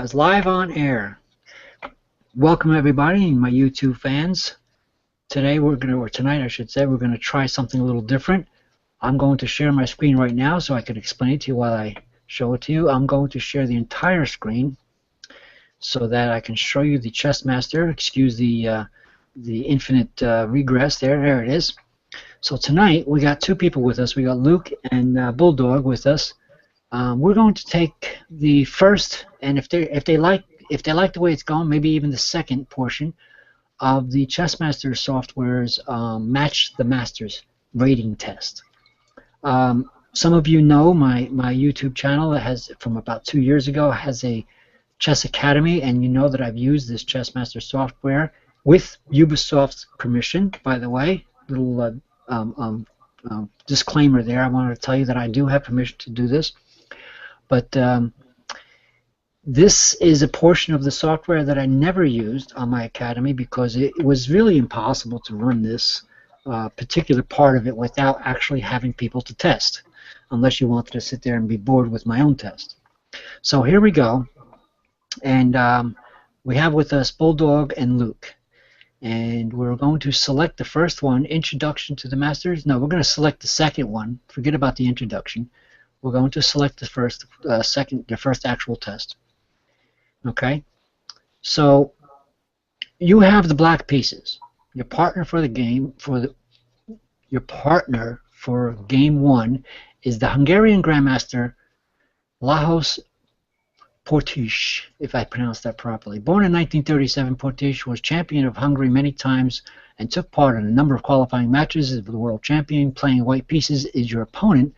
It's live on air. Welcome everybody, my YouTube fans. Today or tonight I should say, we're gonna try something a little different. I'm going to share my screen right now so I can explain it to you while I show it to you. I'm going to share the entire screen so that I can show you the Chessmaster. Excuse the infinite regress there. There it is. So tonight we got two people with us. We got Luke and Bulldog with us. We're going to take the first, and if they like the way it's going, maybe even the second portion of the Chessmaster Software's Match the Masters rating test. Some of you know my YouTube channel that has, from about 2 years ago, has a Chess Academy, and you know that I've used this Chessmaster software with Ubisoft's permission, by the way. Little disclaimer there. I wanted to tell you that I do have permission to do this. But this is a portion of the software that I never used on my academy because it was really impossible to run this particular part of it without actually having people to test, unless you wanted to sit there and be bored with my own test. So here we go, and we have with us Bulldog and Luke, and we're going to select the first one, Introduction to the Masters. No, we're going to select the second one. Forget about the introduction. We're going to select the first, the first actual test. Okay. So you have the black pieces. Your partner for the game, your partner for game one is the Hungarian Grandmaster Lajos Portish, if I pronounce that properly. Born in 1937, Portish was champion of Hungary many times and took part in a number of qualifying matches as the world champion. Playing white pieces is your opponent,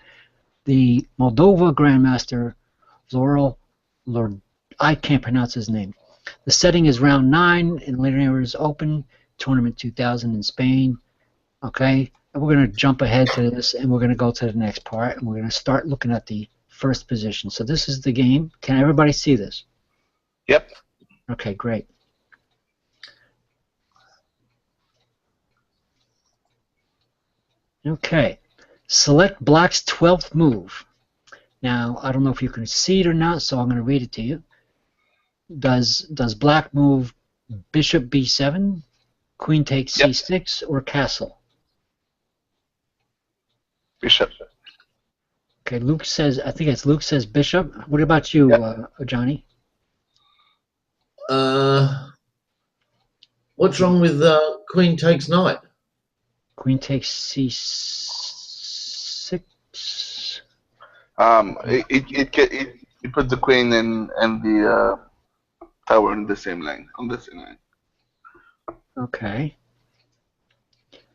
the Moldova Grandmaster Laurel Lord. I can't pronounce his name. The setting is round 9 and later areas open. Tournament 2000 in Spain. Okay, and we're going to jump ahead to this, and we're going to go to the next part, and we're going to start looking at the first position. So this is the game. Can everybody see this? Yep. Okay, great. Okay. Select Black's 12th move. Now, I don't know if you can see it or not, so I'm going to read it to you. Does Black move Bishop B7, Queen takes C6, or Castle? Bishop. Okay, Luke says, I think it's Luke says Bishop. What about you, Johnny? What's wrong with Queen takes Knight? Queen takes C6. It puts the queen and the tower in the same line, on the same line. Okay.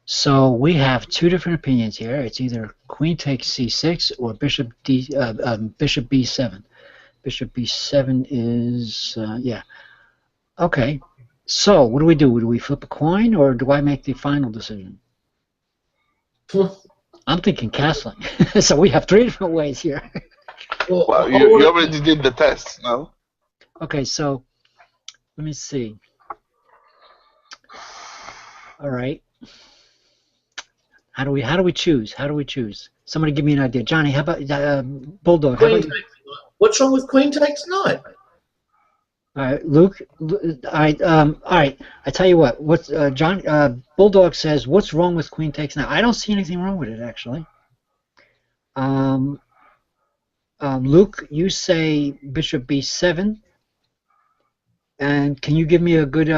So we have two different opinions here. It's either Queen takes C6 or Bishop B7. Bishop B7 is yeah. Okay. So what do we do? Do we flip a coin or do I make the final decision? I'm thinking castling. So we have three different ways here. Well, you already did the test, no? Okay, so let me see. All right. How do we choose? How do we choose? Somebody give me an idea. Johnny, how about Bulldog? How about What's wrong with Queen takes Knight? All right, Luke. All right. I tell you what. What's Bulldog says? What's wrong with Queen takes Knight? I don't see anything wrong with it actually. Luke, you say Bishop B7, and can you give me a good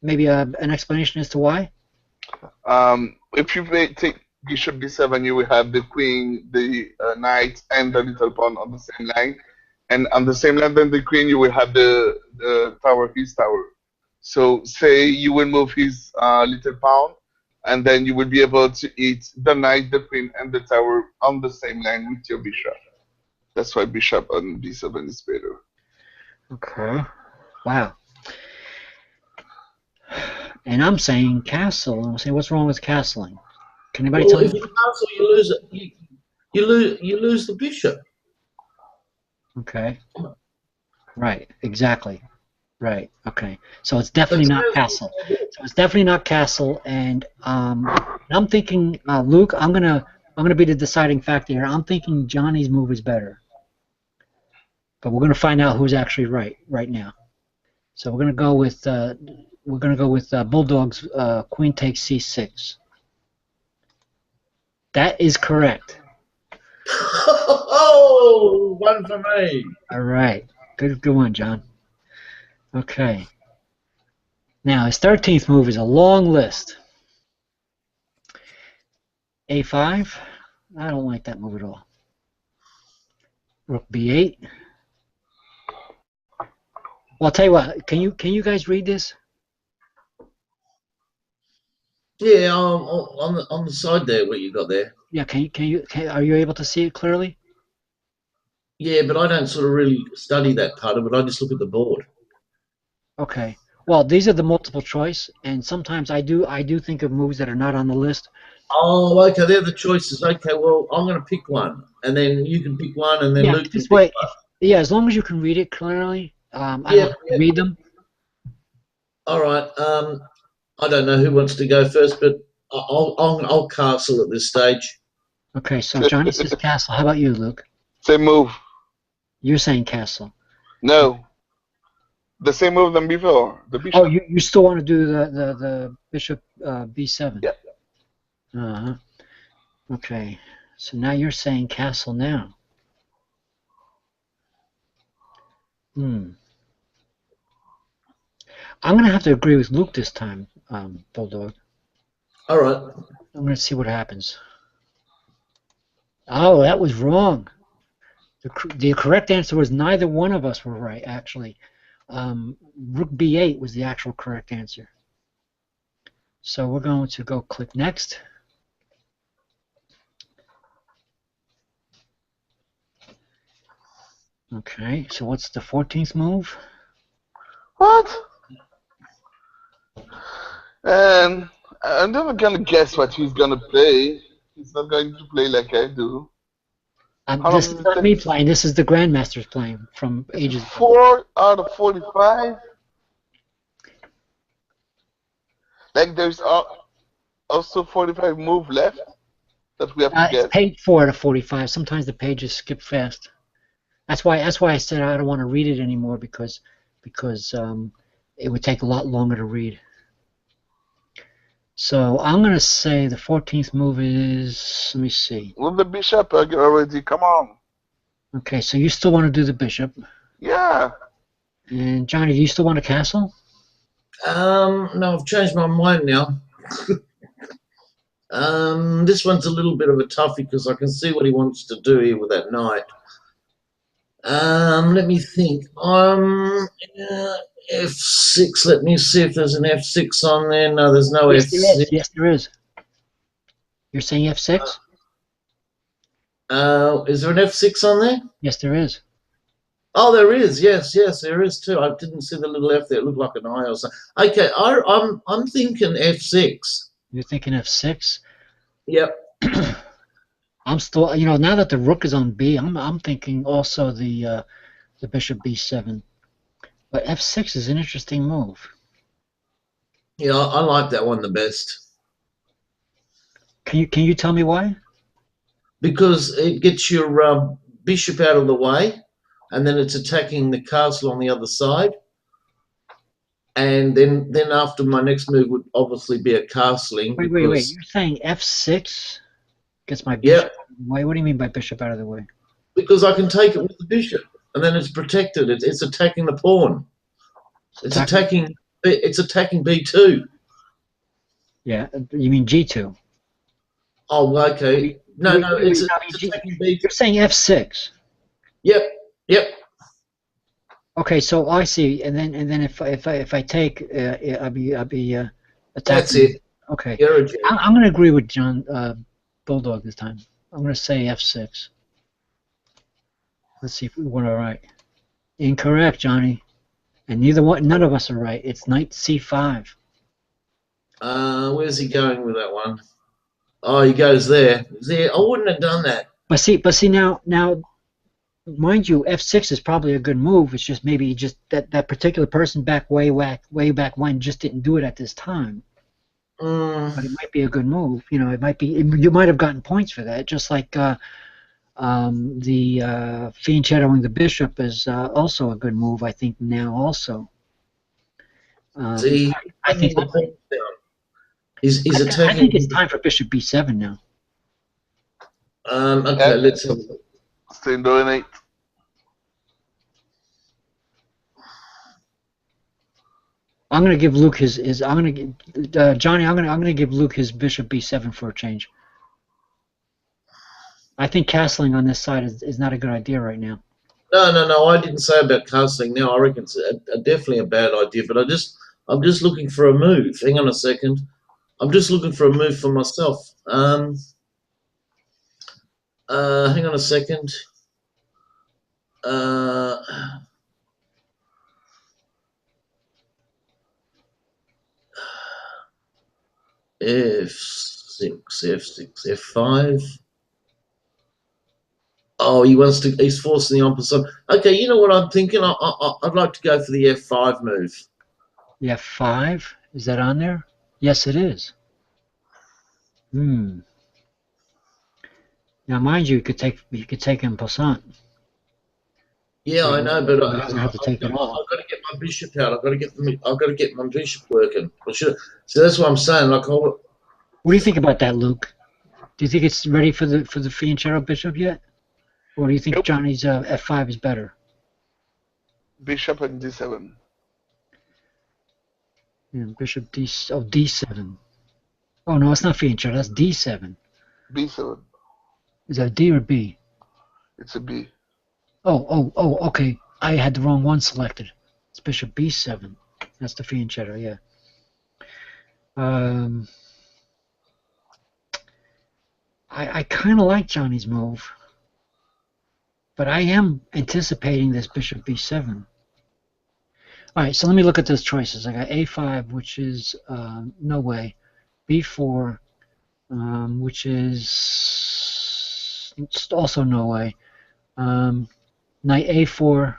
maybe an explanation as to why? If you take Bishop B7, you will have the queen, the knight, and the little pawn on the same line. And on the same line, then the queen, you will have the tower, his tower. So say you will move his little pawn, and then you will be able to eat the knight, the queen, and the tower on the same line with your bishop. That's why bishop on B7 is better. Okay. Wow. And I'm saying castle. I'm saying, what's wrong with castling? Can anybody tell me? If you castle, you lose it. You lose the bishop. Okay. Right. Exactly. Right. Okay. So it's definitely not castle. So it's definitely not castle. And I'm thinking, Luke, I'm gonna be the deciding factor here. I'm thinking Johnny's move is better. But we're going to find out who's actually right now. So we're going to go with Bulldog's queen takes c6. That is correct. Oh, one for me. All right, good one, John. Okay. Now his 13th move is a long list. A5. I don't like that move at all. Rook b8. Well, I'll tell you what. Can you guys read this? Yeah, on the side there, what you got there. Yeah. Are you able to see it clearly? Yeah, but I don't sort of really study that part of it. I just look at the board. Okay. Well, these are the multiple choice, and sometimes I do think of moves that are not on the list. Oh, okay, they're the choices. Okay, well, I'm going to pick one, and then you can pick one, and then Yeah, Luke can this pick way. one. Yeah, as long as you can read it clearly. I don't Yeah, have to read them. all right. I don't know who wants to go first, but I'll castle at this stage. Okay, so Johnny says castle. How about you, Luke? Same move. You're saying castle. No. The same move than before. The bishop. Oh, you still want to do the bishop b7? Yeah. Uh-huh. Okay. So now you're saying castle now. I'm going to have to agree with Luke this time, Bulldog. All right. I'm going to see what happens. Oh, that was wrong. The correct answer was neither one of us were right, actually. Rook b8 was the actual correct answer. So we're going to go click next. Okay, so what's the 14th move? What? And I'm never gonna guess what he's gonna play. He's not going to play like I do. This is not me playing. This is the Grandmasters playing from ages ago. 4 out of 45. Like there's also 45 move left that we have to It's get. page 4 out of 45. Sometimes the pages skip fast. That's why I said I don't want to read it anymore because it would take a lot longer to read. So I'm going to say the 14th move is, let me see. With the bishop already, come on. Okay, so you still want to do the bishop. Yeah. And Johnny, do you still want a castle? No, I've changed my mind now. This one's a little bit of a toughie because I can see what he wants to do here with that knight. Let me think. F6. Let me see if there's an F6 on there. No, there's no F6. Yes, there is. You're saying F6? Is there an F6 on there? Yes, there is. Oh, there is. Yes, there is too. I didn't see the little F there. It looked like an I or something. Okay, I'm thinking F6. You're thinking F6? Yep. I'm still, now that the rook is on B, I'm thinking also the bishop B7. But F6 is an interesting move. Yeah, I like that one the best. Can you tell me why? Because it gets your bishop out of the way, and then it's attacking the castle on the other side. And then after my next move would obviously be a castling. Wait. You're saying F6 gets my bishop out of the way? What do you mean by bishop out of the way? Because I can take it with the bishop, and then it's protected. It's attacking the pawn. It's attacking B2. Yeah, you mean G2? Oh, okay. No, it's attacking B2. You're saying F6. Yep. Okay, so I see, and then if I take, I'll be attacking. That's it. Okay, You're I'm going to agree with John Bulldog this time. I'm going to say F6. Let's see if we were all right. Incorrect, Johnny. And none of us are right. It's knight C5. Where's he going with that one? Oh, he goes there. I wouldn't have done that. But see now, mind you, F6 is probably a good move. It's just maybe that particular person way back when just didn't do it at this time. But it might be a good move. It might be. You might have gotten points for that, just like The fianchettoing the bishop is also a good move, I think, now also. See, I think the pawn down. He's I think it's attacking. time for bishop b7 now. Okay, let's have a look. Still doing it. I'm gonna give Luke his I'm gonna give Johnny. I'm gonna give Luke his bishop b7 for a change. I think castling on this side is not a good idea right now. No. I didn't say about castling. Now I reckon it's definitely a bad idea. But I'm just looking for a move. Hang on a second. I'm just looking for a move for myself. Hang on a second. F6, F6, F5. Oh, he's forcing the opposite. Okay, you know what I'm thinking? I'd like to go for the F5 move. The F5, is that on there? Yes, it is. Now, mind you, you could take en passant. Yeah, So I know, but he doesn't have to take it all. I've got to get my bishop out. I've got to get my bishop working. So that's what I'm saying. Like, what do you think about that, Luke? Do you think it's ready for the fianchetto bishop yet, or do you think Johnny's F5 is better? Bishop and d7. Yeah, bishop d7. Oh no, it's not fianchetto. That's d7. b7. Is that D or B? It's a B. Oh, okay. I had the wrong one selected. It's bishop b7. That's the fianchetto, yeah. I kind of like Johnny's move, but I am anticipating this bishop b7. All right, so let me look at those choices. I got a5, which is no way. b4, which is also no way. Knight a4,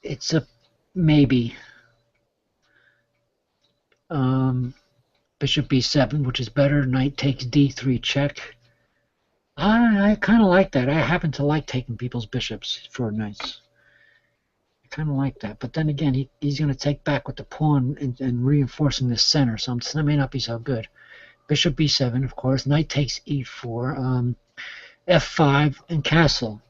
it's a maybe. Bishop b7, which is better. Knight takes d3 check. I kind of like that. I happen to like taking people's bishops for knights. I kind of like that. But then again, he's going to take back with the pawn and reinforcing the center, so that may not be so good. Bishop b7, of course. Knight takes e4. f5 and castle.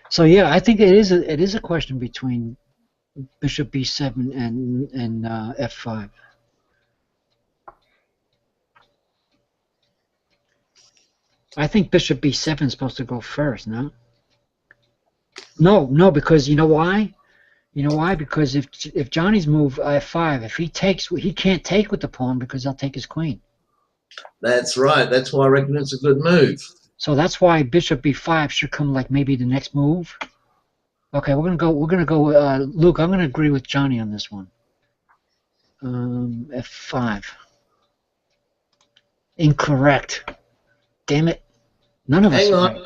So yeah, I think it is a question between bishop b7 and f5. I think bishop b7 is supposed to go first, no? No, because you know why? You know why? Because if Johnny's move f5, if he takes, he can't take with the pawn because he'll take his queen. That's right. That's why I reckon it's a good move. So that's why bishop b5 should come like maybe the next move. Okay, we're gonna go. Luke, I'm gonna agree with Johnny on this one. F5. Incorrect. Damn it. None of us. Hang on. Right.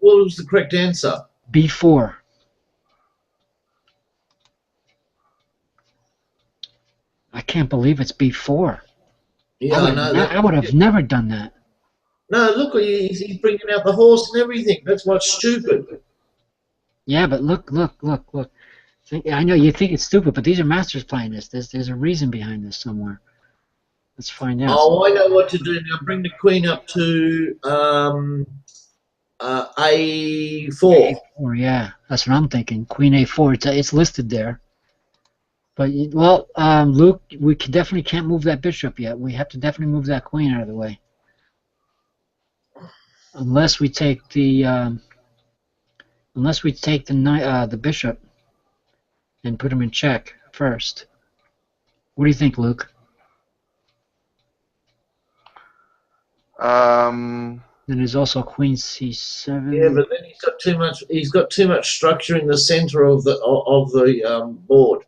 What was the correct answer? b4. I can't believe it's b4. Yeah, I would have never done that. No, look, he's bringing out the horse and everything. That's what's stupid. Yeah, but look. I know you think it's stupid, but these are masters playing this. There's a reason behind this somewhere. Let's find out. Oh, I know what to do now. Bring the queen up to a4. A4, yeah, that's what I'm thinking. Queen a4. It's listed there. But well, Luke, we definitely can't move that bishop yet. We have to definitely move that queen out of the way, unless we take the the bishop and put him in check first. What do you think, Luke? Then there's also queen c7. Yeah, but then he's got too much structure in the center of the board.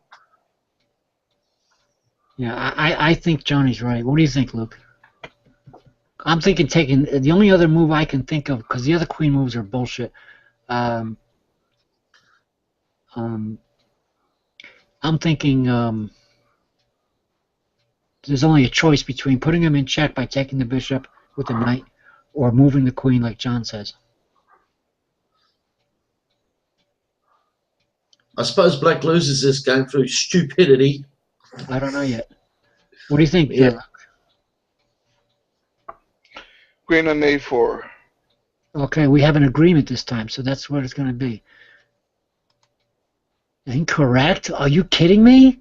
Yeah, I think Johnny's right. What do you think, Luke? I'm thinking taking the only other move I can think of, because the other queen moves are bullshit. I'm thinking there's only a choice between putting him in check by taking the bishop with the knight, or moving the queen like John says. I suppose black loses this game through stupidity. I don't know yet. What do you think, Yeah. Queen on A4. Okay, we have an agreement this time, so that's what it's going to be. Incorrect? Are you kidding me?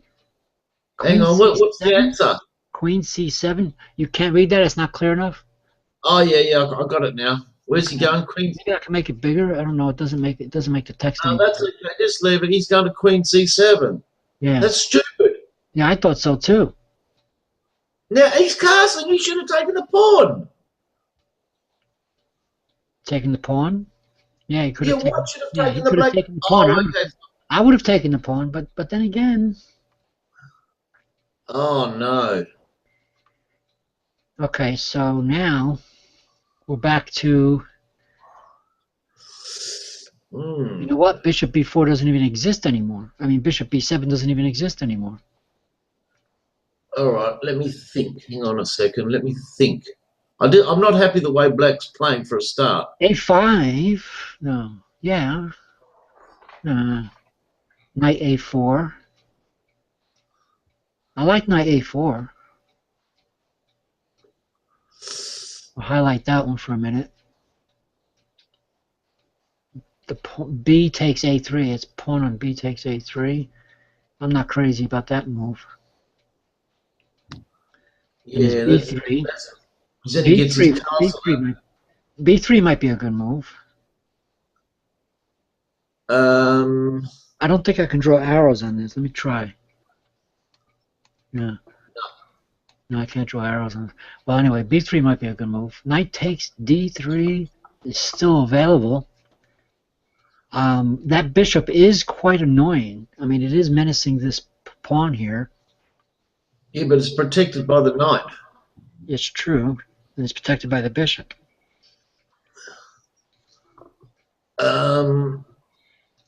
Hang on, what's the answer? Queen C7? You can't read that? It's not clear enough? Oh, yeah, I got it now. Where's he going? Queen? Maybe I can make it bigger. I don't know. It doesn't make the text any That's okay. Just leave it. He's going to Queen C7. Yeah. That's stupid. Yeah, I thought so too. Now, he's castling. He should have taken the pawn. Taking the pawn? Yeah, he could have taken. What should have Yeah, taken he the could have black? taken the pawn. Oh, okay. I would have taken the pawn, but then again. Oh no. Okay, so now we're back to. You know what? Bishop B4 doesn't even exist anymore. I mean, Bishop B7 doesn't even exist anymore. All right, let me think. Hang on a second. Let me think. I'm not happy the way black's playing for a start. A5? No. Yeah. Knight A4. I like Knight A4. I'll highlight that one for a minute. The B takes A3. It's pawn on B takes A3. I'm not crazy about that move. Yeah, B3. Then he gets his B3 might be a good move. I don't think I can draw arrows on this. Let me try. Yeah. No, I can't draw arrows on this. Well, anyway, B3 might be a good move. Knight takes D3 is still available. That bishop is quite annoying. I mean, it is menacing this pawn here. Yeah, but it's protected by the knight. It's true. And it's protected by the bishop.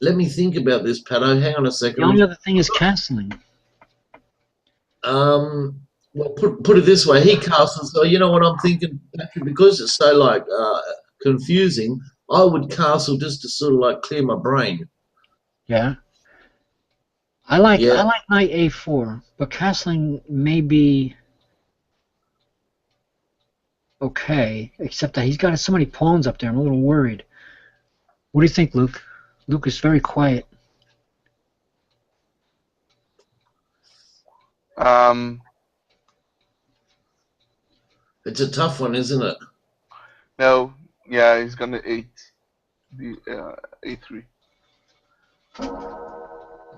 Let me think about this, Pato. Hang on a second. The only other thing is castling. Well, put it this way. He castles. So you know what I'm thinking, Patrick? Because it's so like confusing, I would castle just to sort of like clear my brain. Yeah. I like Knight A4, but castling may be okay, except that he's got so many pawns up there. I'm a little worried. What do you think, Luke? Luke is very quiet. It's a tough one, isn't it? No, yeah, he's gonna A3.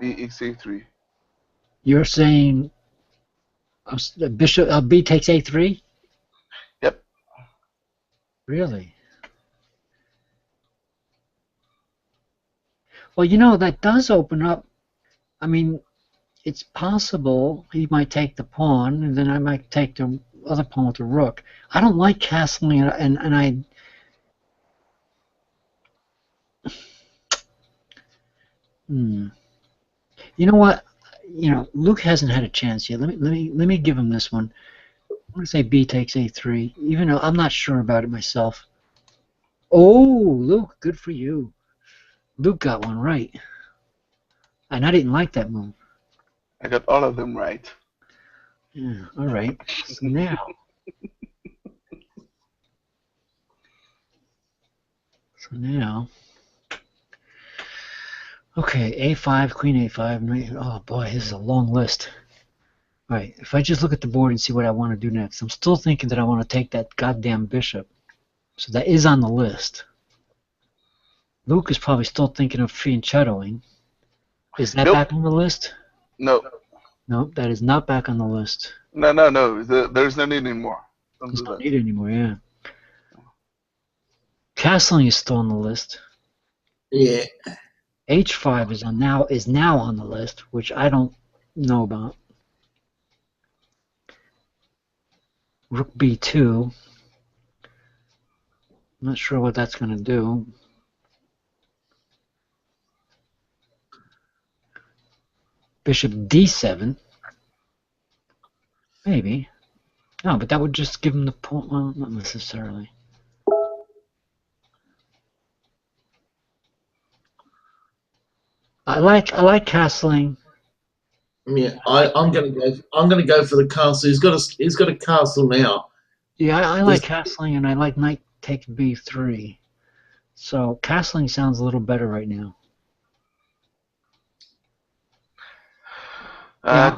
BX A3. You're saying Bishop B takes A3? Yep. Really? Well, you know, that does open up. I mean, it's possible he might take the pawn, and then I might take the other pawn with the rook. I don't like castling, and I. You know what? You know, Luke hasn't had a chance yet. Let me give him this one. I'm gonna say B takes A3, even though I'm not sure about it myself. Oh, Luke, good for you. Luke got one right, and I didn't like that move. I got all of them right. Yeah. All right. So now. Okay, A5, Queen A5. Oh boy, this is a long list. All right, if I just look at the board and see what I want to do next, I'm still thinking that I want to take that goddamn bishop. So that is on the list. Luke is probably still thinking of fianchettoing. Is that back on the list? No. No, that is not back on the list. No. There's no need anymore. There's no need anymore, yeah. Castling is still on the list. Yeah. H5 is now on the list, which I don't know about. Rook B2. I'm not sure what that's going to do. Bishop D7. Maybe. No, but that would just give him the pawn. Well, not necessarily. I like castling. Yeah, I'm gonna go for the castle. He's got a castle now. Yeah, I like This, castling, and I like knight takes b3. So castling sounds a little better right now. Yeah,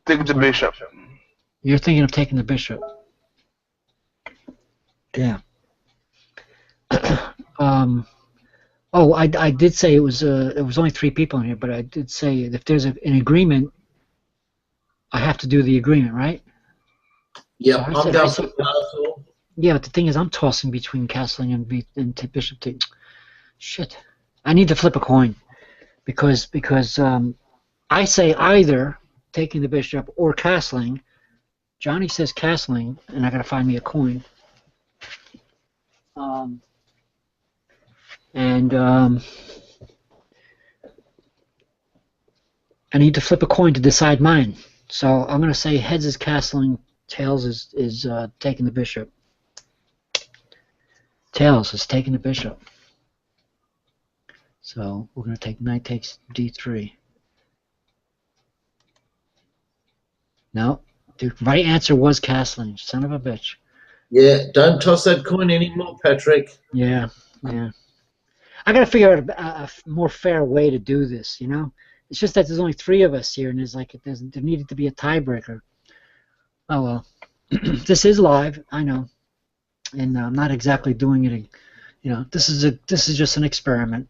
Take I'm the sorry. bishop. You're thinking of taking the bishop. Yeah. Oh, I did say it was only 3 people in here, but I did say if there's an agreement, I have to do the agreement, right? So yep, I'm I going for said, the castle. yeah, but the thing is, I'm tossing between castling and bishop take. Shit, I need to flip a coin because I say either taking the bishop or castling. Johnny says castling, and I gotta find me a coin. Um, and I need to flip a coin to decide mine. So I'm gonna say heads is castling, tails is taking the bishop. Tails is taking the bishop. So we're gonna take knight takes d3. No, the right answer was castling. Son of a bitch. Yeah, don't toss that coin anymore, Patrick. Yeah, yeah. I gotta figure out a more fair way to do this. It's just that there's only 3 of us here, and there needed to be a tiebreaker. Oh well. This is live, I know, and I'm not exactly doing it. This is just an experiment,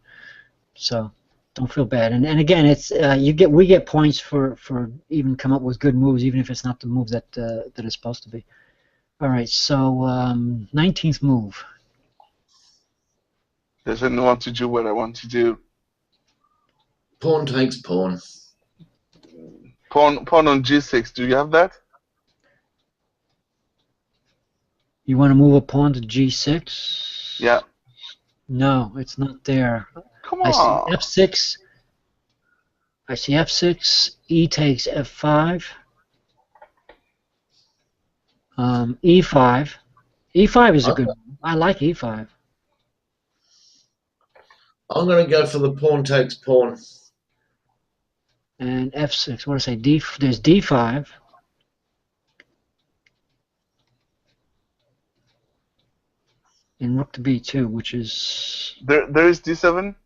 so don't feel bad. And again, it's we get points for even come up with good moves, even if it's not the move that that it's supposed to be. All right, so 19th move. Doesn't want to do what I want to do. Pawn takes pawn. Pawn on g6. Do you have that? You want to move a pawn to g6? Yeah. No, it's not there. Come I see on. f6. I see f6. E takes f5. E5. E5 is a good move. I like E5. I'm going to go for the pawn takes pawn. And F6. What do I say? There's D5. And rook to B2, which is There is d7.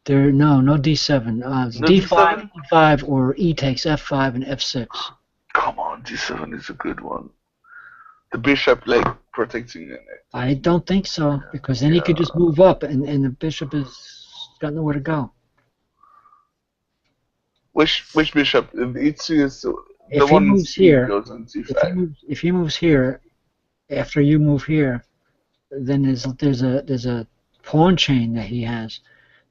no D7. No D5, d7. E5, or E takes F5 and F6. Come on, d7 is a good one. The bishop like protecting it. I don't think so, because then he could just move up, and the bishop has got nowhere to go. Which bishop? It's the If he one moves C here, goes on c5. if he moves here, after you move here, then there's a pawn chain that he has.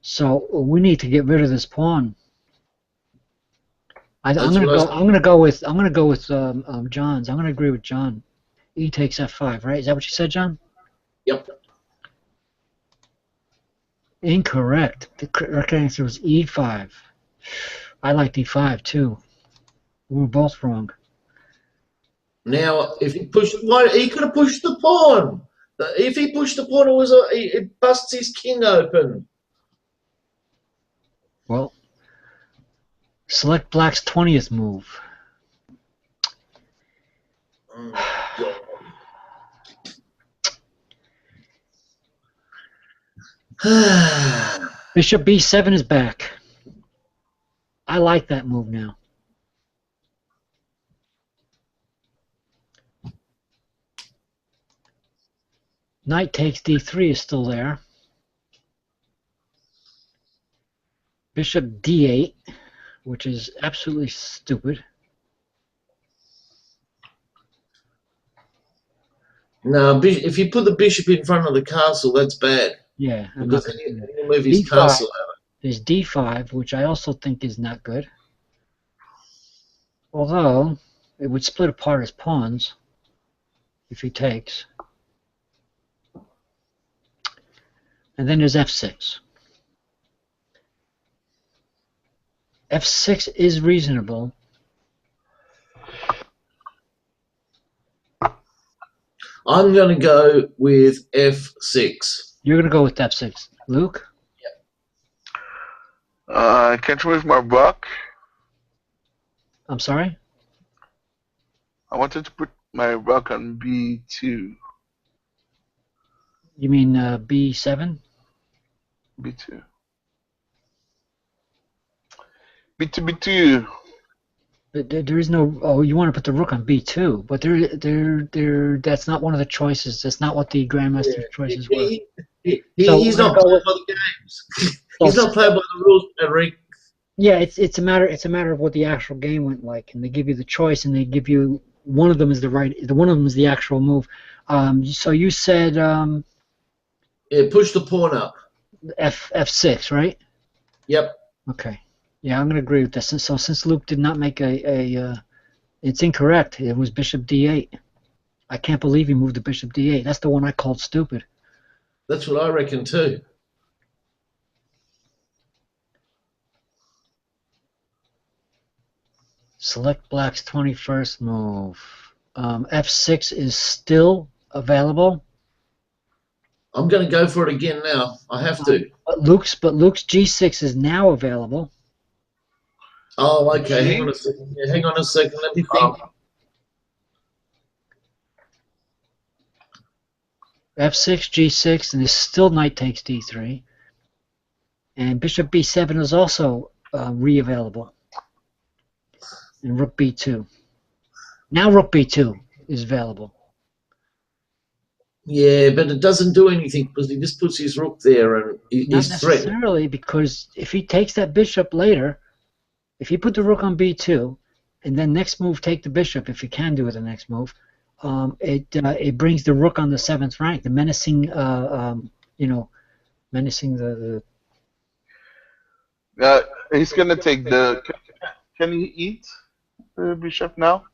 So we need to get rid of this pawn. I'm gonna go with John's. I'm gonna agree with John. E takes F5, right? Is that what you said, John? Yep. Incorrect. The correct answer was E5. I liked E5 too. We were both wrong. Now, if he pushed, why he could have pushed the pawn. If he pushed the pawn, it busts his king open. Well, select Black's 20th move. Bishop B7 is back. I like that move now. Knight takes D3 is still there. Bishop D8, which is absolutely stupid. No, if you put the bishop in front of the castle, that's bad. Yeah, I'm because not going to do he'll move his D5. castle. There's D5, which I also think is not good. Although, it would split apart his pawns if he takes. And then there's F6. F6 is reasonable. I'm going to go with F6. You're going to go with F6. Luke? I can't move my rook. I'm sorry? I wanted to put my rook on B2. You mean B7? B2. B2, B2. There is no. Oh, you want to put the rook on B2, but that's not one of the choices. That's not what the Grandmaster's choices were. So He's we're gonna not go playing with. by the games. He's not playing by the rules, Rick. Yeah, it's a matter of what the actual game went like, and they give you the choice, and they give you one of them is the right. One of them is the actual move. So you said Yeah, push the pawn up. F6, right? Yep. Okay. Yeah, I'm gonna agree with this. So since Luke did not make it's incorrect. It was Bishop D8. I can't believe he moved to Bishop D8. That's the one I called stupid. That's what I reckon too. Select Black's 21st move. F6 is still available. I'm going to go for it again now. I have to. But Luke's G6 is now available. Oh, okay. G? Hang on a second. Yeah, hang on a second. Let me think. F6, G6, and there's still knight takes D3. And Bishop B7 is also re-available. And Rook B2. Now Rook B2 is available. Yeah, but it doesn't do anything because he just puts his rook there and Not he's threatened. necessarily, because if he takes that bishop later, if you put the rook on B2, and then next move take the bishop, if you can do it the next move, it brings the rook on the 7th rank, the menacing, menacing the. He's gonna take the. Can he eat the bishop now?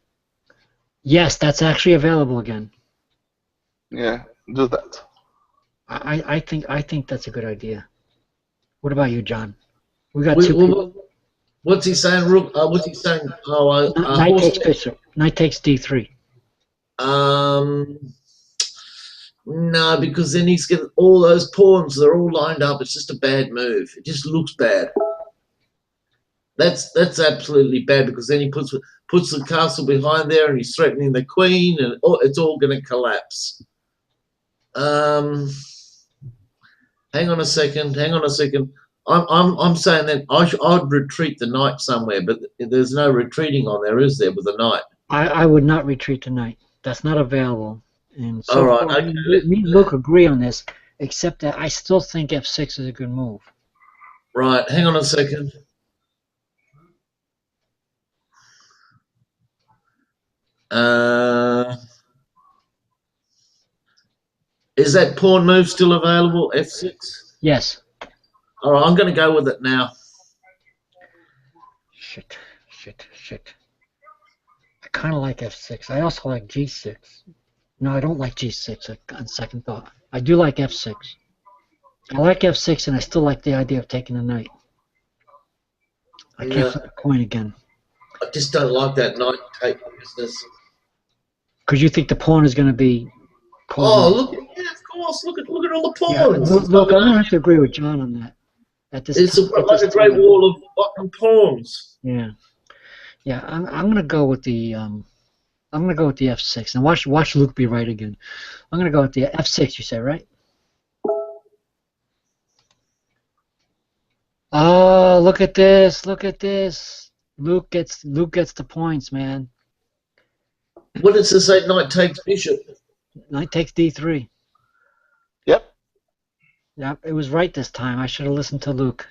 Yes, that's actually available again. Yeah, do that. I think that's a good idea. What about you, John? We got two people. What's he saying? Rook? What's he saying? Oh, knight takes bishop. Knight takes D3. No, because then he's got all those pawns. They're all lined up. It's just a bad move. It just looks bad. That's absolutely bad because then he puts the castle behind there and he's threatening the queen and it's all going to collapse. Hang on a second. I'm saying that I'd retreat the knight somewhere, but there's no retreating on there, is there, with the knight? I would not retreat the knight. That's not available. And so all right, far, okay. Me and Luke agree on this, except that I still think F6 is a good move. Right, hang on a second. Is that pawn move still available, F6? Yes. All right, I'm going to go with it now. Shit. I kind of like F6. I also like G6. No, I don't like G6 on second thought. I do like F6. I like F6, and I still like the idea of taking the knight. I can't flip a coin again. I just don't like that knight take business. Because you think the pawn is going to be... Oh, look! Yeah, of course. Look at all the pawns. Yeah, look, I'm going to have to agree with John on that. It's like a great wall of fucking pawns. Yeah. I'm going to go with the... I'm going to go with the F6. And watch Luke be right again. I'm going to go with the F6, you said, right? Oh, look at this. Luke gets the points, man. What does it say? Knight takes bishop. Knight takes D3. Yep. Yep, it was right this time. I should have listened to Luke.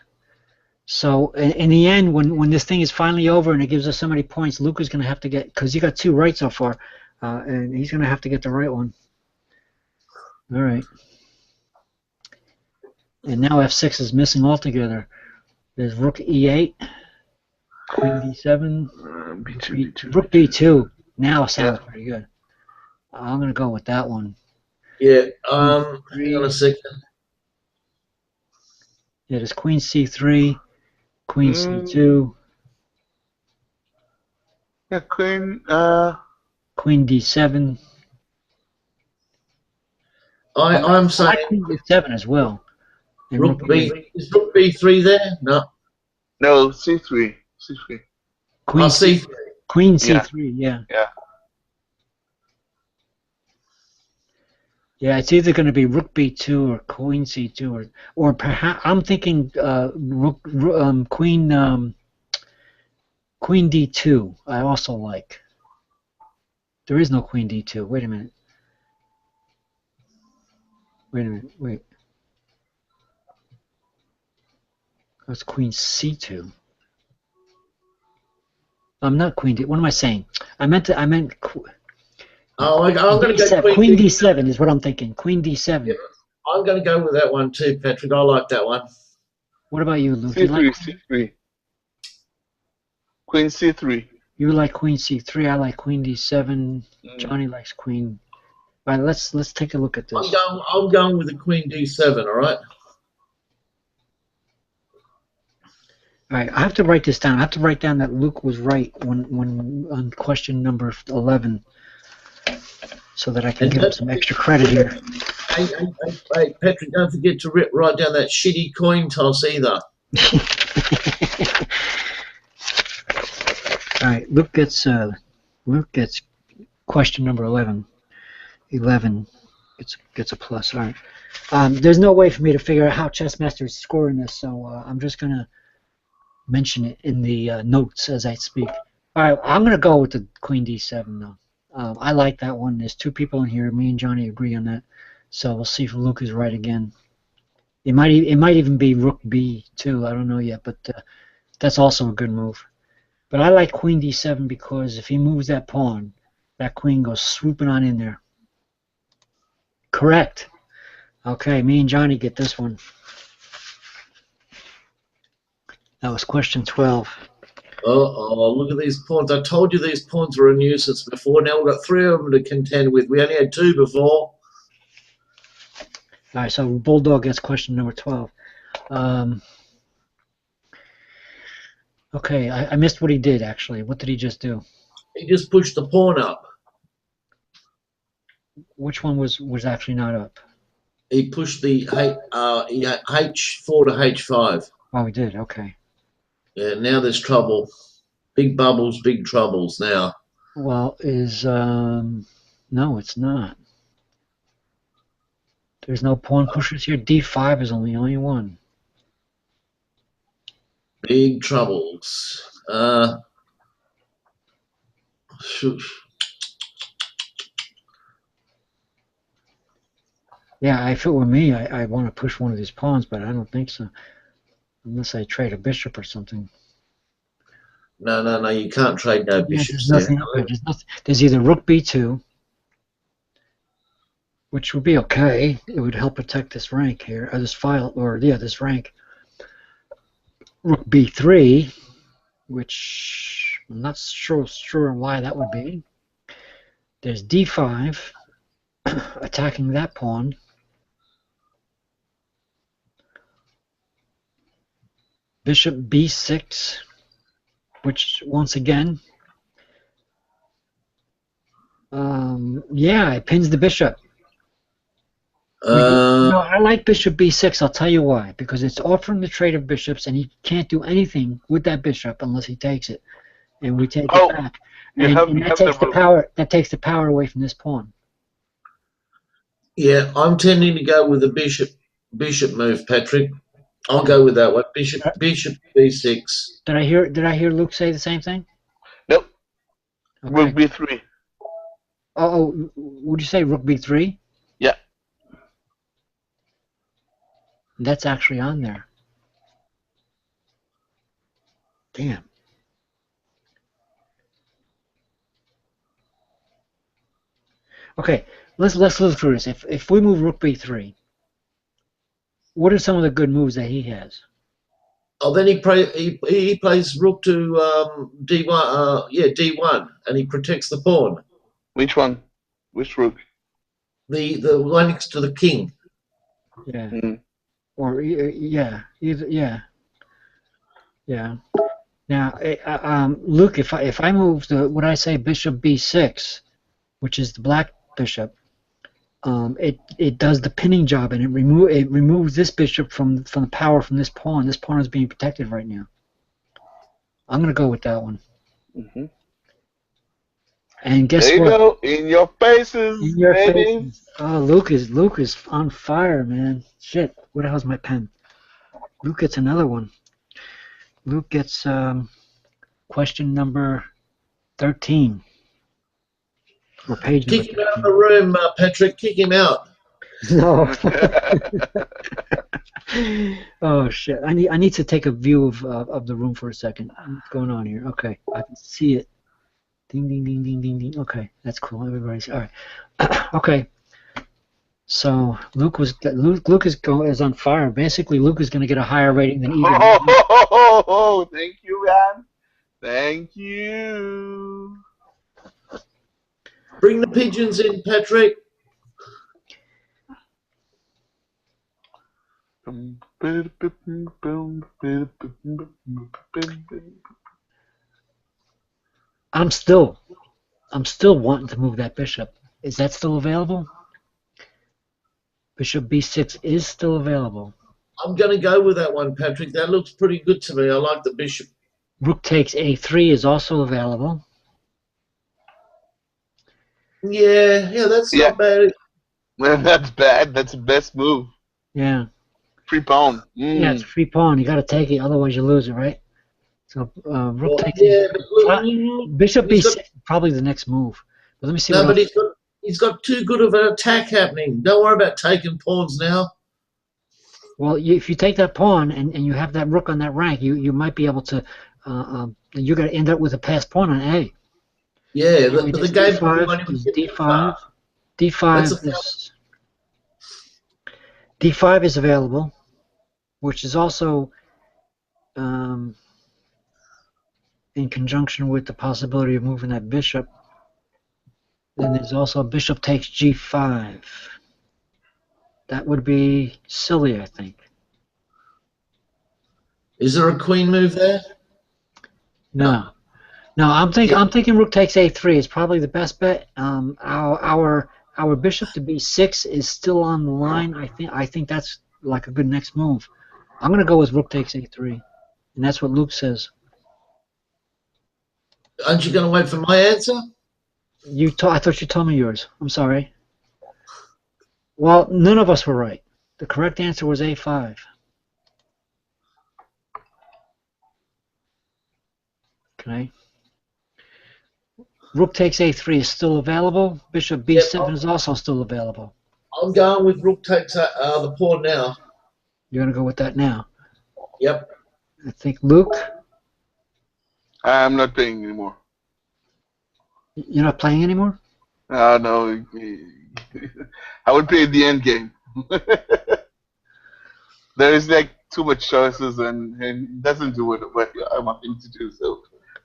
So in the end, when this thing is finally over and it gives us so many points, Luke is going to have to get, because he got 2 right so far, and he's going to have to get the right one. All right. And now F6 is missing altogether. There's Rook E8, Queen D7, B2. Rook B2. Now sounds pretty good. I'm going to go with that one. Yeah. Hang on a second. Yeah, there's Queen C3, Queen C2. Yeah, Queen. Queen D7. I'm saying Queen D7 as well. And Rook B. Is Rook B3 there? No. No, C3. C3. Queen C3. Queen Yeah. C3. Yeah. Yeah. Yeah, it's either going to be Rook B2 or Queen C2 or perhaps I'm thinking Queen D2. I also like. There is no Queen D2. Wait a minute. Wait a minute. Wait. That's Queen C2. I'm not Queen D. What am I saying? I meant Oh, I'm going to go D7. Queen Queen D. D7 is what I'm thinking. Queen Yeah, D7. I'm going to go with that one too, Patrick. I like that one. What about you, Luke? You like C3. C3. Queen C3. you like Queen C3? I like Queen D7. Johnny likes Queen. All right, let's take a look at this. I'm going with the Queen D7. All right. All right, I have to write this down. I have to write down that Luke was right when on question number 11, so that I can give him some extra credit here. Hey, Patrick, don't forget to write down that shitty coin toss either. All right, Luke gets question number 11. 11 gets a plus. All right. There's no way for me to figure out how Chessmaster is scoring this, so I'm just gonna mention it in the notes as I speak. All right, I'm gonna go with the Queen D7 though. I like that one. There's two people in here. Me and Johnny agree on that. So we'll see if Luke is right again. It might even be Rook B2. I don't know yet, but that's also a good move. But I like Queen D7 because if he moves that pawn, that queen goes swooping on in there. Correct. Okay, me and Johnny get this one. That was question 12. Oh, look at these pawns. I told you these pawns were a nuisance before. Now we've got 3 of them to contend with. We only had 2 before. All right, so Bulldog gets question number 12. Okay, I missed what he did, actually. What did he just do? He just pushed the pawn up. Which one was actually not up? He pushed the H4 to H5. Oh, he did, okay. Yeah, now there's trouble. Big bubbles, big troubles now. Well, no, it's not. There's no pawn pushers here. D5 is only one. Big troubles. Yeah, if it were me, I want to push one of these pawns, but I don't think so. Unless I trade a bishop or something. No, you can't trade no bishops there. There's either Rook B2, which would be okay. It would help protect this rank here, or this file, or yeah, this rank. Rook B3, which I'm not sure why that would be. There's D5, attacking that pawn. Bishop B6, which once again, yeah, it pins the bishop. No, I like Bishop B6. I'll tell you why. Because it's offering the trade of bishops, and he can't do anything with that bishop unless he takes it, and we take it back. And that takes the power. That takes the power away from this pawn. Yeah, I'm tending to go with the bishop move, Patrick. I'll go with that one. Bishop B6. Did I hear Luke say the same thing? Nope. Okay. Rook B3. Oh, would you say Rook B3? Yeah. That's actually on there. Damn. Okay, let's look through this. If we move Rook B3, what are some of the good moves that he has? Oh, then he plays Rook to D1. D1, and he protects the pawn. Which one? Which Rook? The one next to the king. Yeah. Or yeah, yeah. Now, Luke, if I move what I say, Bishop B6, which is the black bishop, it does the pinning job, and it removes this bishop from the power from this pawn. This pawn is being protected right now. I'm gonna go with that one. Hmm. And guess There you what? go. In your faces, In your baby. faces. Oh, Luke is on fire, man. Shit. Where the hell's my pen? Luke gets another one. Luke gets question number 13. Or page number Kick him out of the 13. room, Patrick. Kick him out. No. Oh shit! I need to take a view of the room for a second. What's going on here? Okay, I can see it. Ding ding ding ding ding ding. Okay, that's cool. Everybody's all right. Okay, so Luke is on fire. Basically, Luke is going to get a higher rating than either me or you. Oh, thank you, man. Thank you. Bring the pigeons in, Patrick. I'm still wanting to move that bishop. Is that still available? Bishop b6 is still available. I'm going to go with that one, Patrick. That looks pretty good to me. I like the bishop. Rook takes a3 is also available. Yeah, that's Yeah. not bad. That's bad. That's the best move. Yeah. Free pawn. Yeah, it's a free pawn. You got to take it, otherwise you lose it, right? So rook takes Yeah, but bishop he's b6 got, probably the next move. But let me see no, what but else. he's got too good of an attack happening. Don't worry about taking pawns now. Well, if you take that pawn and you have that rook on that rank, you might be able to. You're going to end up with a passed pawn on A. Yeah, Anyway, but the this game d5 won't even is get that far. d5. That's D5 is D5 is available, which is also in conjunction with the possibility of moving that bishop. Then there's also bishop takes g5. That would be silly, I think. Is there a queen move there? No. I'm thinking rook takes a3 is probably the best bet. Our bishop to b6 is still on the line. I think that's like a good next move. I'm gonna go with rook takes a3, and that's what Luke says. Aren't you going to wait for my answer? I thought you told me yours. I'm sorry. Well, none of us were right. The correct answer was a5. Okay. Rook takes a3 is still available. Bishop b7 is also still available. I'm going with rook takes the pawn now. You're going to go with that now. Yep. I think Luke. I'm not playing anymore. You're not playing anymore? No. I would play the end game. There is like too much choices and it doesn't do what I want him to do. So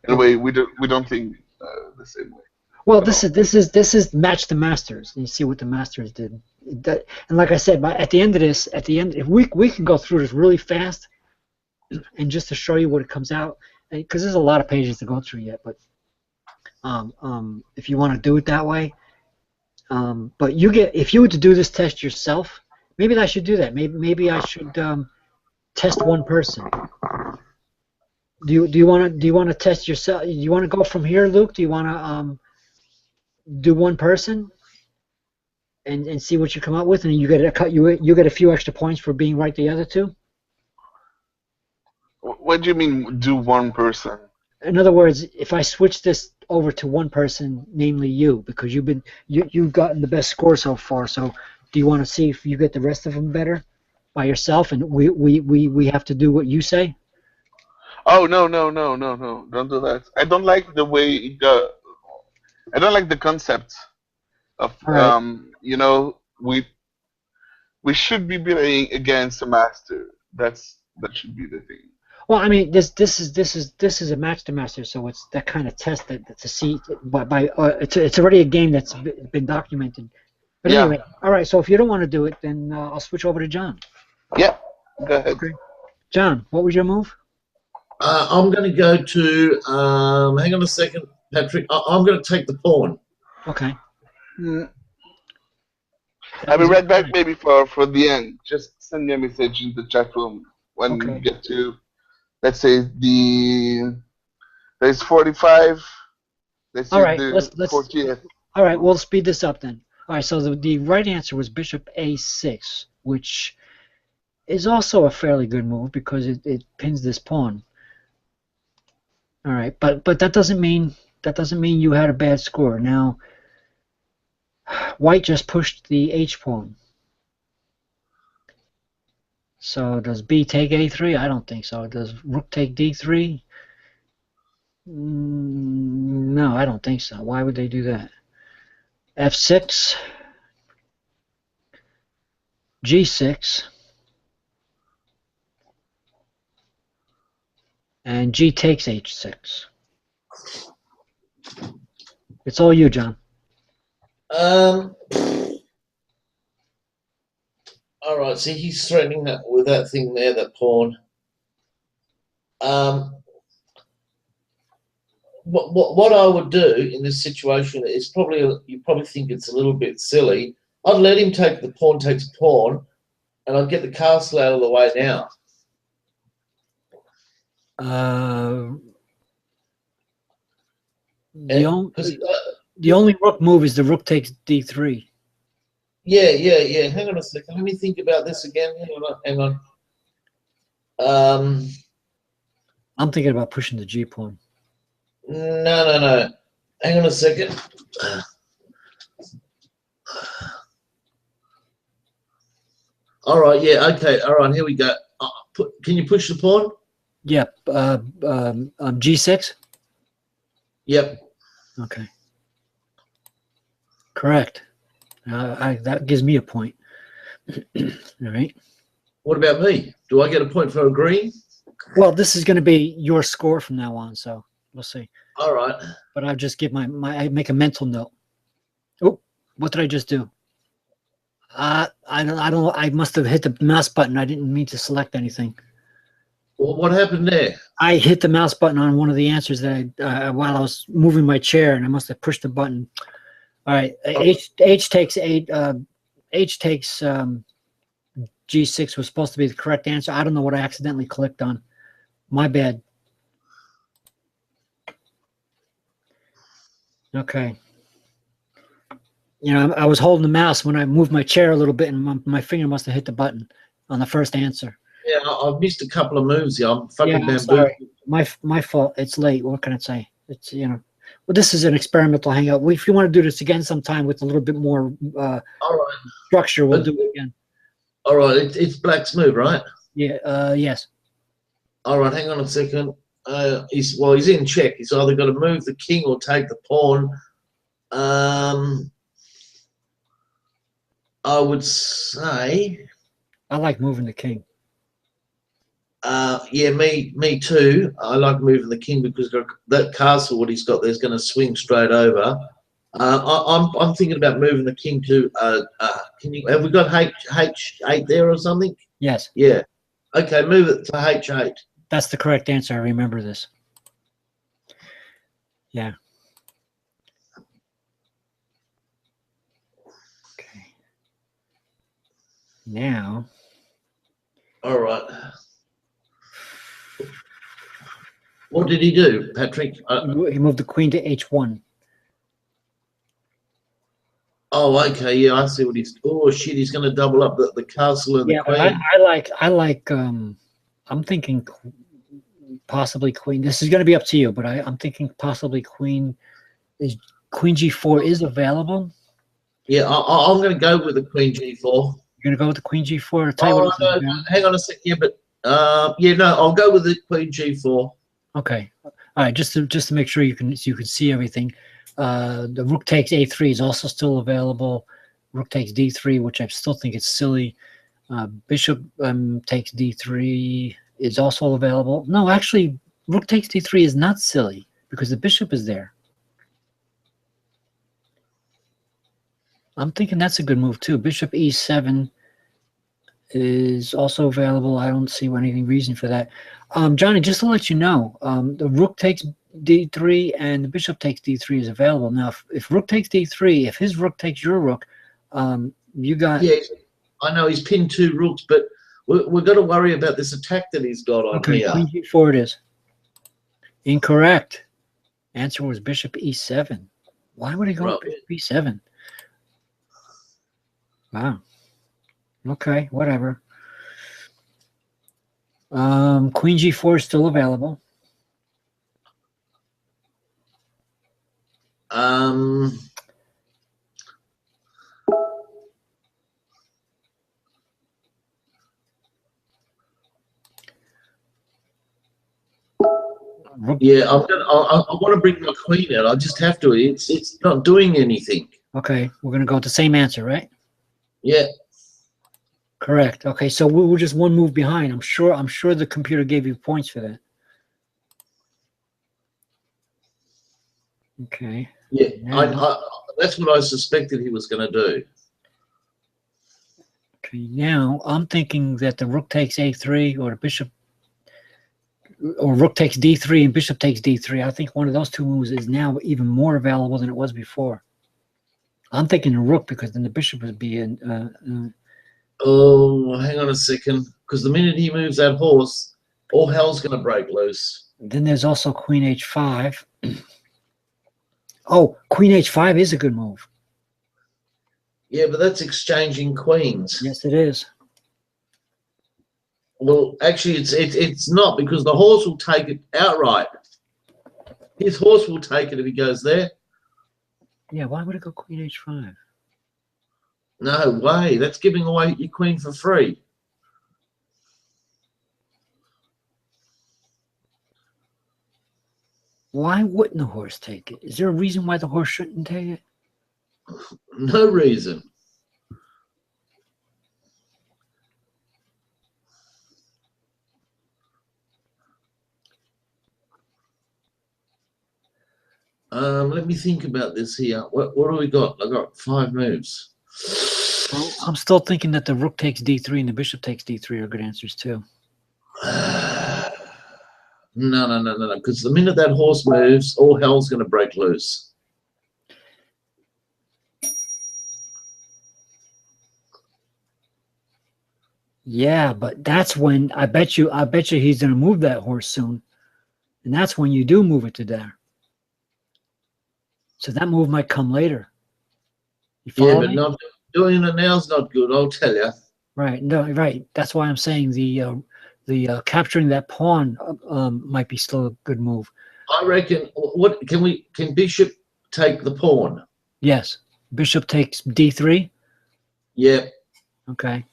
in a way, we don't think the same way. Well, this is match the masters. And you see what the masters did. And like I said, at the end of this, if we can go through this really fast, and just to show you what it comes out, because there's a lot of pages to go through yet. But if you want to do it that way, but if you were to do this test yourself, maybe I should do that. Maybe I should test one person. Do you want to test yourself? Do you want to go from here, Luke? Do you want to do one person and see what you come up with, and you get a few extra points for being right the other two? What do you mean, do one person? In other words, if I switch this over to one person, namely you, because you've gotten the best score so far. So, do you want to see if you get the rest of them better by yourself, and we have to do what you say? Oh no! Don't do that. I don't like the way I don't like the concept of All right. we should be playing against a master. That should be the thing. Well, I mean, this is a match to master, so it's that kind of test that to see it's already a game that's been documented. But Yeah. anyway, all right. So if you don't want to do it, then I'll switch over to John. Yeah. Go ahead. Okay. John, what was your move? I'm going to go to. Hang on a second, Patrick. I'm going to take the pawn. Okay. I'll be right back, maybe for the end. Just send me a message in the chat room when you get to, let's say, the There's 45. Let's All see right, the let's 40th. all right, we'll speed this up then. All right, so the right answer was bishop a6, which is also a fairly good move because it pins this pawn. All right, but that doesn't mean you had a bad score. Now, white just pushed the h pawn. So does b take a3? I don't think so. Does rook take d3? No, I don't think so. Why would they do that? f6, g6, and g takes h6. It's all you, John. All right, see, he's threatening that with that thing there, that pawn. What I would do in this situation is probably, you probably think it's a little bit silly. I'd let him take the pawn, takes pawn, and I'd get the castle out of the way now. The only rook move is the rook takes d3. Yeah. Hang on a second. Let me think about this again. Hang on. I'm thinking about pushing the g pawn. No. Hang on a second. All right. Yeah. Okay. All right. Here we go. Can you push the pawn? Yep. G6. Yep. Okay. Correct. That gives me a point. All right. What about me? Do I get a point for agreeing? Well, this is going to be your score from now on, so we'll see. All right. But I'll just give I make a mental note. Oh, what did I just do? I don't know. I must have hit the mouse button. I didn't mean to select anything. Well, what happened there? I hit the mouse button on one of the answers that while I was moving my chair, and I must have pushed the button. All right, H takes 8. H takes G6 was supposed to be the correct answer. I don't know what I accidentally clicked on. My bad. Okay. You know, I was holding the mouse when I moved my chair a little bit, and my finger must have hit the button on the first answer. Yeah, I've missed a couple of moves here. I'm fucking I'm sorry. My fault. It's late. What can I say? It's, you know, well, this is an experimental hangout. If you want to do this again sometime with a little bit more all right. structure, we'll do it again. All right, it's black's move, right? Yeah. Yes. All right, hang on a second. He's in check. He's either got to move the king or take the pawn. I would say. I like moving the king. Yeah, me too. I like moving the king because that castle, what he's got there, is going to swing straight over. I'm thinking about moving the king to. Have we got H8 there or something? Yes. Yeah. Okay, move it to H8. That's the correct answer. I remember this. Yeah. Okay. Now. All right. What did he do, Patrick? He moved the queen to H1. Oh, okay. Yeah, I see what he's. Oh shit! He's going to double up the castle and the queen. I like. I'm thinking possibly queen. This is going to be up to you, but I'm thinking possibly queen. Queen G4 is available. Yeah, I'm going to go with the queen G4. You're going to go with the queen G4. I'll tell you what no, hang on a second. Yeah, but yeah, no, I'll go with the queen G4. Okay. All right. Just to make sure you can see everything. The rook takes A3 is also still available. Rook takes D3, which I still think is silly. Bishop takes D3 is also available. No, actually, rook takes D3 is not silly because the bishop is there. I'm thinking that's a good move too. Bishop E7 is also available. I don't see any reason for that. Johnny, just to let you know, the rook takes D3 and the bishop takes D3 is available. Now, if rook takes D3, if his rook takes your rook, you got... Yeah, I know he's pinned 2 rooks, but we've got to worry about this attack that he's got on here. Queen G4 it is. Incorrect. Answer was bishop e7. Why would he go Right. bishop e7? Wow. Okay, whatever. Queen g4 is still available. Yeah, I want to bring my queen out. I just have to. It's not doing anything. Okay, we're gonna go with the same answer, right? Yeah. Correct. Okay, so we were just one move behind. I'm sure the computer gave you points for that. Okay. Yeah, Now, that's what I suspected he was going to do. okay, now I'm thinking that the rook takes a3 or the bishop, or rook takes d3 and bishop takes d3. I think one of those two moves is now even more available than it was before. I'm thinking the rook because then the bishop would be in. Oh, hang on a second, because the minute he moves that horse, all hell's going to break loose. Then there's also queen h5. Oh, queen h5 is a good move. Yeah, but that's exchanging queens. Yes, it is. Well, actually, it's not, because the horse will take it outright. His horse will take it if he goes there. Yeah, why would it go queen h5? No way. That's giving away your queen for free. Why wouldn't the horse take it? Is there a reason why the horse shouldn't take it? No reason. Let me think about this here. What do we got? I got 5 moves. Well, I'm still thinking that the rook takes d3 and the bishop takes d3 are good answers too. No. Because the minute that horse moves, all hell's going to break loose. Yeah, but that's when I bet you he's going to move that horse soon, and that's when you do move it to there. So that move might come later. You follow Yeah, but me? not doing it now is not good. I'll tell you. Right. No. Right. That's why I'm saying the capturing that pawn might be still a good move. I reckon. What can bishop take the pawn? Yes. Bishop takes d3. Yeah. Okay.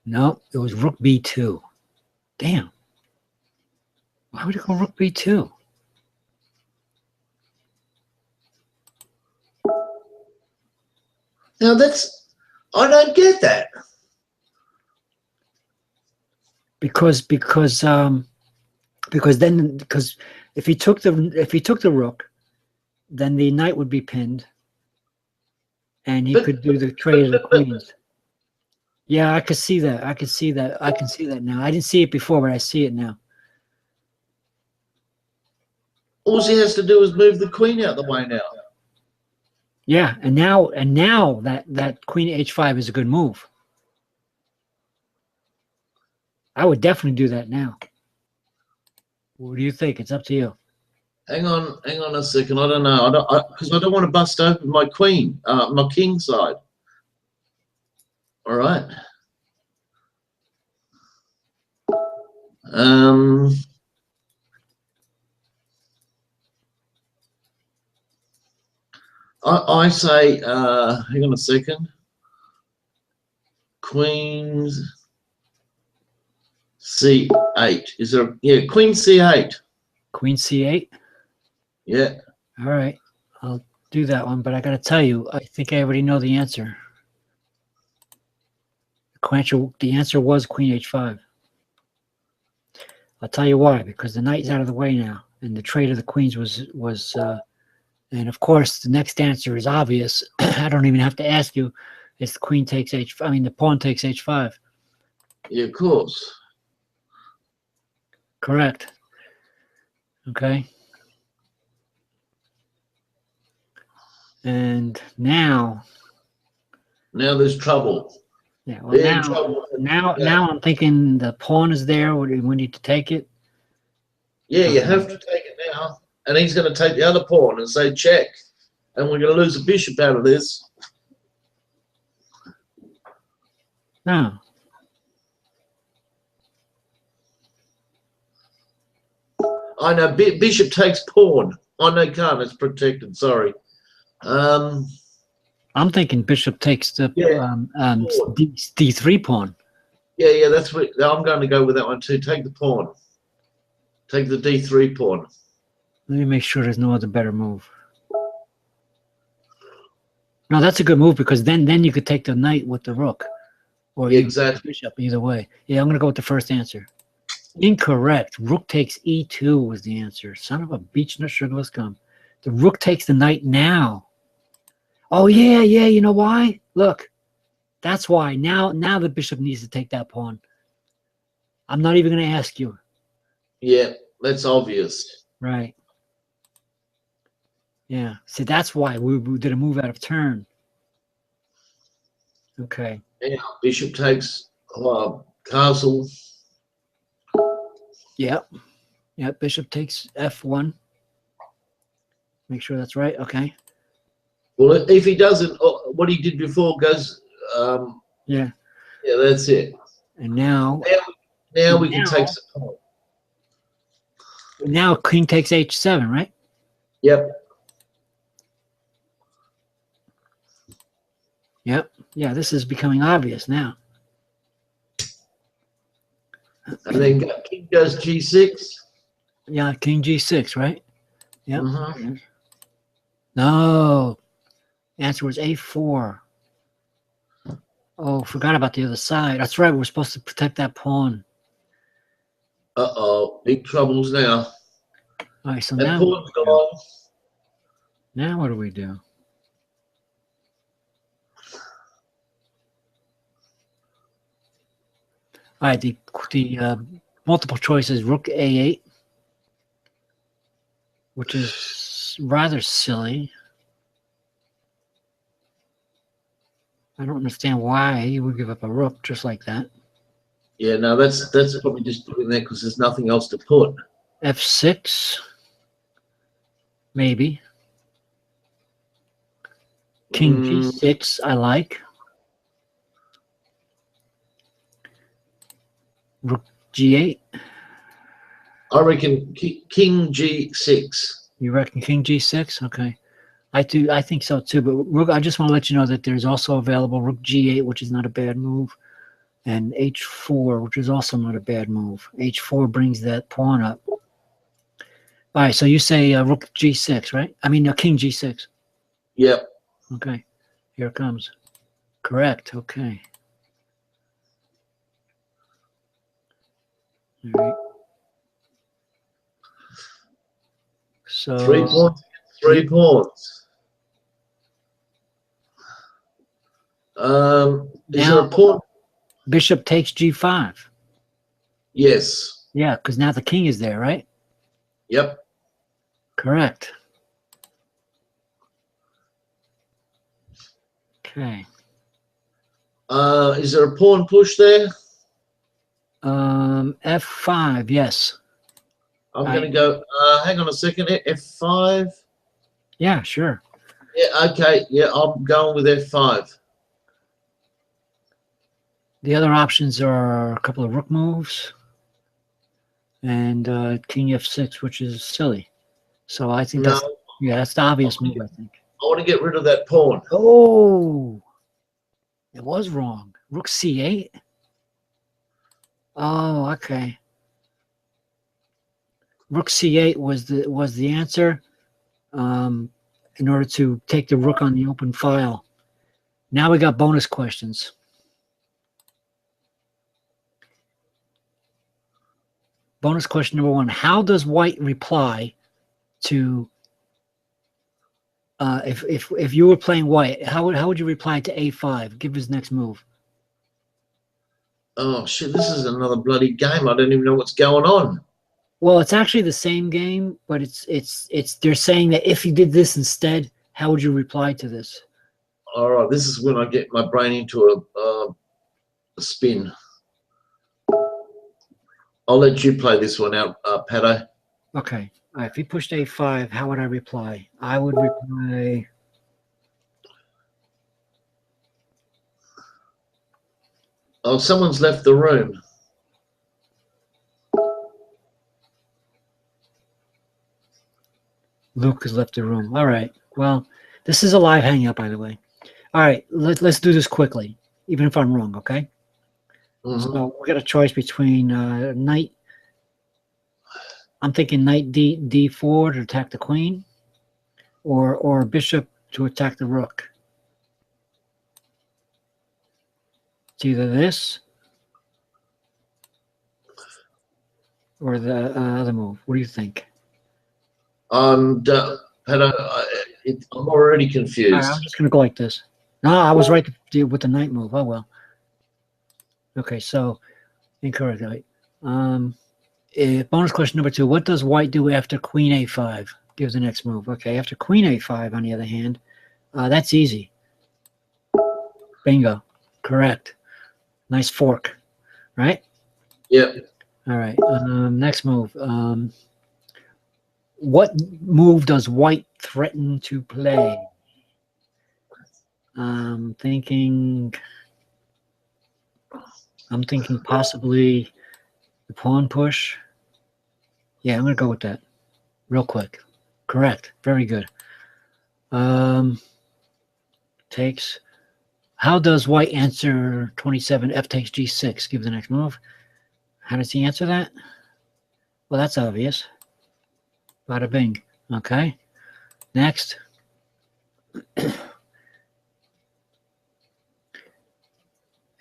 No, it was rook b2. Damn. Why would it go rook b2? Now I don't get that. Because if he took the rook, then the knight would be pinned, and he could do the trade of the queens. Yeah, I could see that. I can see that now. I didn't see it before, but I see it now. All he has to do is move the queen out the way now. Yeah, and now that queen h5 is a good move. I would definitely do that now. What do you think? It's up to you. Hang on a second. I don't know. Because I don't want to bust open my queen, my king side. All right. I say, hang on a second. Queens c8. Is there? Yeah, queen c8. Queen c8. Yeah. All right, I'll do that one, but I got to tell you, I think I already know the answer. The answer was queen h5. I'll tell you why, because the knight's out of the way now, and the trade of the queens was and of course the next answer is obvious. I don't even have to ask you. It's the queen takes the pawn takes h5. Yeah, of course. Correct. Okay. And now there's trouble. Yeah. Well, They're in now, trouble. now, Yeah, now I'm thinking the pawn is there. We need to take it. yeah, you have to take it now. And he's going to take the other pawn and say check. And we're going to lose a bishop out of this. No. I know, bishop takes pawn. Oh, no, can't. It's protected. Sorry. I'm thinking bishop takes the Yeah, D3 pawn. yeah, that's what I'm going to go with that one too. Take the pawn. Take the D3 pawn. Let me make sure there's no other better move. No, that's a good move because then you could take the knight with the rook. Or Yeah, you exactly. the bishop, either way. Yeah, I'm going to go with the first answer. Incorrect. Rook takes E2 was the answer. Son of a beach nut sugarless gum. The rook takes the knight now. Oh, yeah, you know why? Look, that's why. Now the bishop needs to take that pawn. I'm not even going to ask you. Yeah, that's obvious. Right. Yeah. See, that's why we did a move out of turn. Okay. Yeah, bishop takes castle. Yep. Yep. Bishop takes F1. Make sure that's right. Okay. Well, if he doesn't, what he did before goes. Yeah. Yeah, that's it. And now we can take some pawn. Now king takes H7, right? Yep. Yep. Yeah, this is becoming obvious now. And then king goes G6. Yeah, king G6, right? Yep. Mm-hmm. No. Answer was A4. Oh, forgot about the other side. That's right. We're supposed to protect that pawn. Uh-oh. Big troubles now. All right, so That now pawn's gone. Now what do we do? All right, the multiple choice is rook A8, which is rather silly. I don't understand why you would give up a rook just like that. Yeah, no, that's probably just putting there because there's nothing else to put. F6, maybe. King G6, I like. Rook G8. I reckon king G6. You reckon King G6? Okay. I think so too. But rook, I just want to let you know that there's also available Rook G8, which is not a bad move, and H4, which is also not a bad move. H4 brings that pawn up. All right, so you say Rook G6, right? I mean, King G6. Yep. Okay, here it comes. Correct. Okay. All right. So 3 pawns. 3 pawns. Is there a pawn? Bishop takes G5. Yes. Yeah, because now the king is there, right? Yep. Correct. Okay. Is there a pawn push there? F5, yes. I'm going to go, hang on a second, F5. Yeah, sure. Yeah, okay. Yeah, I'm going with F5. The other options are a couple of rook moves and King F6, which is silly. So I think that's the obvious move, I think. I want to get rid of that pawn. Oh, it was wrong. Rook C8. Oh, okay. Rook C8 was the answer in order to take the rook on the open file. Now we got bonus questions. Bonus question number 1. How does white reply to if you were playing white, how would you reply to A5? Give his next move. Oh shit, this is another bloody game. I don't even know what's going on. Well, it's actually the same game, but it's they're saying that if you did this instead, how would you reply to this? All right, this is when I get my brain into a spin. I'll let you play this one out, Pato. Okay. If he pushed a5, how would I reply? I would reply. Oh, someone's left the room. Luke has left the room. All right. Well, this is a live hangout, by the way. All right. Let's do this quickly, even if I'm wrong. Okay. So we got a choice between knight. I'm thinking knight d4 to attack the queen, or bishop to attack the rook. It's either this or the other move. What do you think? Pato, I'm already All confused. right, I'm just gonna go like this. No, I was right with the knight move. Oh well. Okay, so incorrect. Right. Bonus question number 2. What does white do after queen a5? Give the next move. Okay, after queen a5, on the other hand, that's easy. Bingo. Correct. Nice fork, right? Yep. All right. Next move. What move does white threaten to play? I'm thinking possibly the pawn push. Yeah, I'm gonna go with that. Real quick. Correct. Very good. Takes. How does white answer 27? F takes g6. Give the next move. How does he answer that? Well, that's obvious. Bada bing. Okay. Next.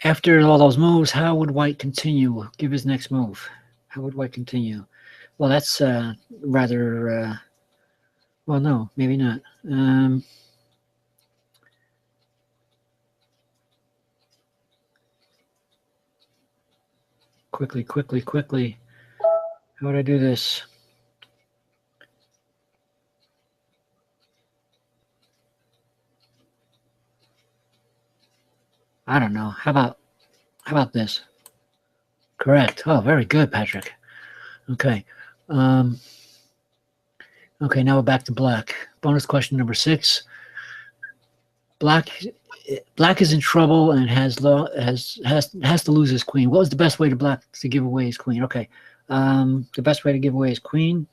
After all those moves, how would white continue? Give his next move. How would white continue? Well, that's rather... well, no, maybe not. Quickly, quickly, quickly. How would I do this? I don't know. How about this? Correct. Oh, very good, Patrick. Okay. Okay, now we're back to black. Bonus question number 6. Black is in trouble and has to lose his queen. What was the best way to black to give away his queen? Okay. The best way to give away his queen.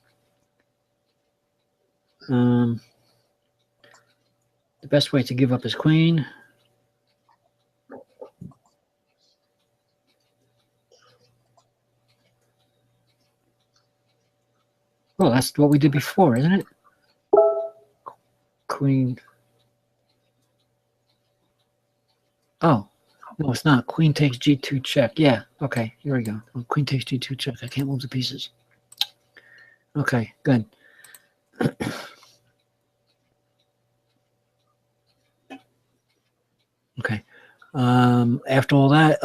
The best way to give up his queen. Well, that's what we did before, isn't it? Queen. Oh, no, it's not. Queen takes g2 check. Yeah, okay, here we go. Oh, queen takes g2 check. I can't move the pieces. Okay, good. Okay. After all that,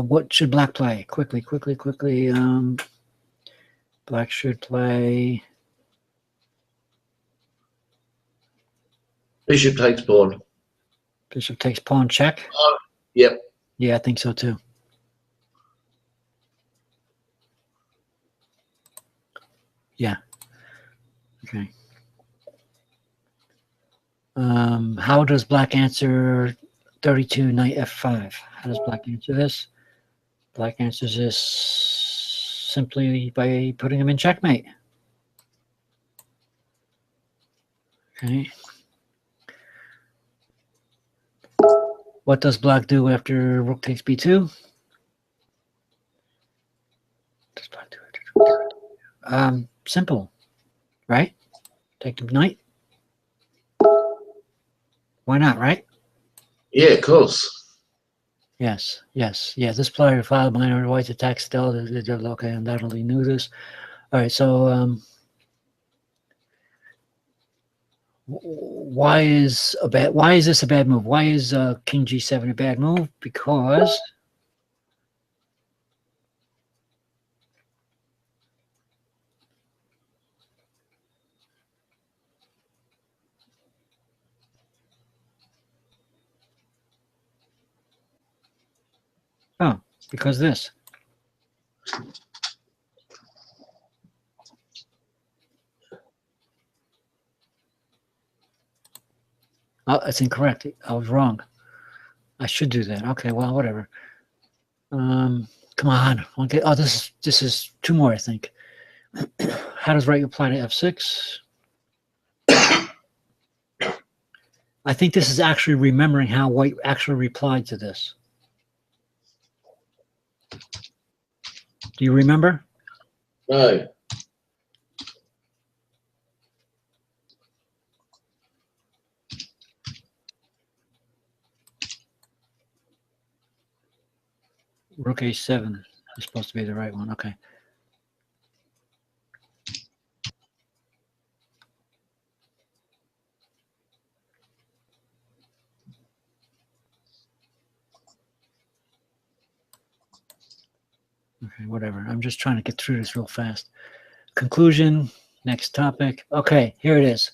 what should black play? Quickly, quickly, quickly. Black should play... Bishop takes pawn. Bishop takes pawn check. Yep. Yeah, I think so too. Yeah. Okay. How does black answer 32 knight f5? How does black answer this? Black answers this simply by putting him in checkmate. Okay. What does black do after rook takes b2? Does black do it? Simple, right? Take the knight. Why not, right? Yeah, of course. Yes, yes, yeah. This player filed minor white attack still. Okay, undoubtedly knew this. All right, so why is this a bad move? Why is King G7 a bad move? Because oh, Because this. Oh, it's incorrect. I was wrong. I should do that. Okay, well, whatever. Come on. Okay. Oh, this is two more, I think. How does right apply to F6? I think this is actually remembering how white actually replied to this. Do you remember? No. Rook A7 is supposed to be the right one. Okay. Okay, whatever. I'm just trying to get through this real fast. Conclusion, next topic. Okay, here it is.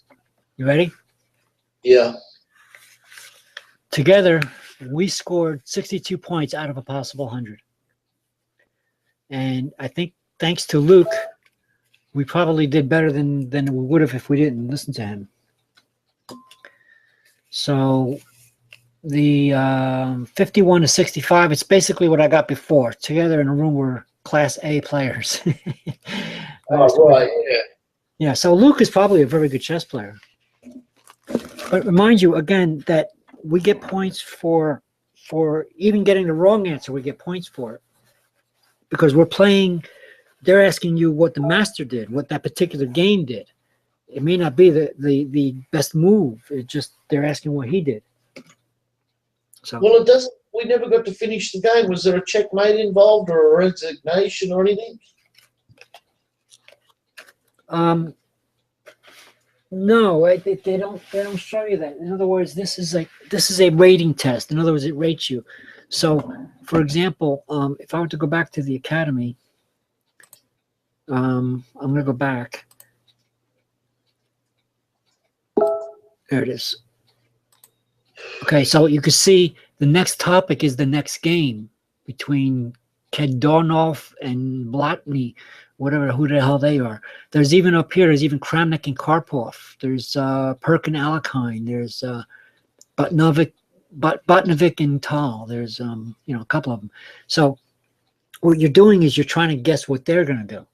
You ready? Yeah. Together, we scored 62 points out of a possible 100. And I think thanks to Luke, we probably did better than we would have if we didn't listen to him. So the 51 to 65, it's basically what I got before. Together in a room were Class A players. Oh, right, yeah. Yeah, so Luke is probably a very good chess player. But remind you, again, that we get points for even getting the wrong answer, we get points for it. Because we're playing, they're asking you what the master did, what that particular game did. It may not be the best move. It's just they're asking what he did. So Well, it doesn't. We never got to finish the game. Was there a checkmate involved or a resignation or anything? No, they don't show you that. In other words, this is a rating test. In other words, it rates you. So, for example, if I were to go back to the academy, I'm going to go back. There it is. Okay, so you can see the next topic is the next game between Kedornov and Blatny, whatever, who the hell they are. There's even up here, there's even Kramnik and Karpov. There's Perkin Alekine. There's Botnovic and Tal. There's a couple of them. So what you're doing is you're trying to guess what they're going to do.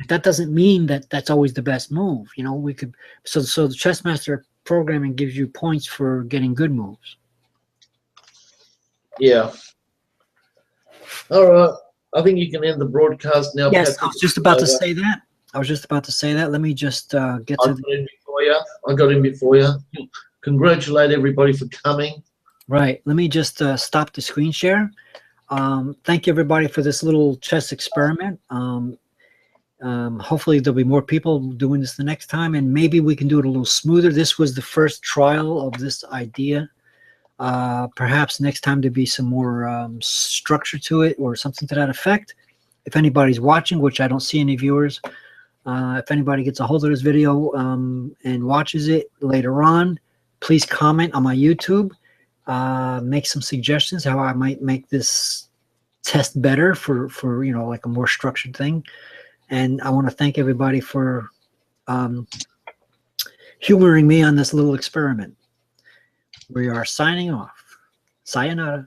That doesn't mean that that's always the best move. We could so the Chessmaster programming gives you points for getting good moves. Yeah. All right. I think you can end the broadcast now. Yes, Patrick. I was just about to say that. Let me just get to I got in before you. Congratulate everybody for coming. Right. Let me just stop the screen share. Thank you, everybody, for this little chess experiment. Hopefully there'll be more people doing this the next time, and maybe we can do it a little smoother. This was the first trial of this idea. Perhaps next time there'll be some more structure to it or something to that effect. If anybody's watching, which I don't see any viewers, if anybody gets a hold of this video and watches it later on, please comment on my YouTube. Make some suggestions how I might make this test better for like a more structured thing. And I want to thank everybody for humoring me on this little experiment. We are signing off. Sayonara.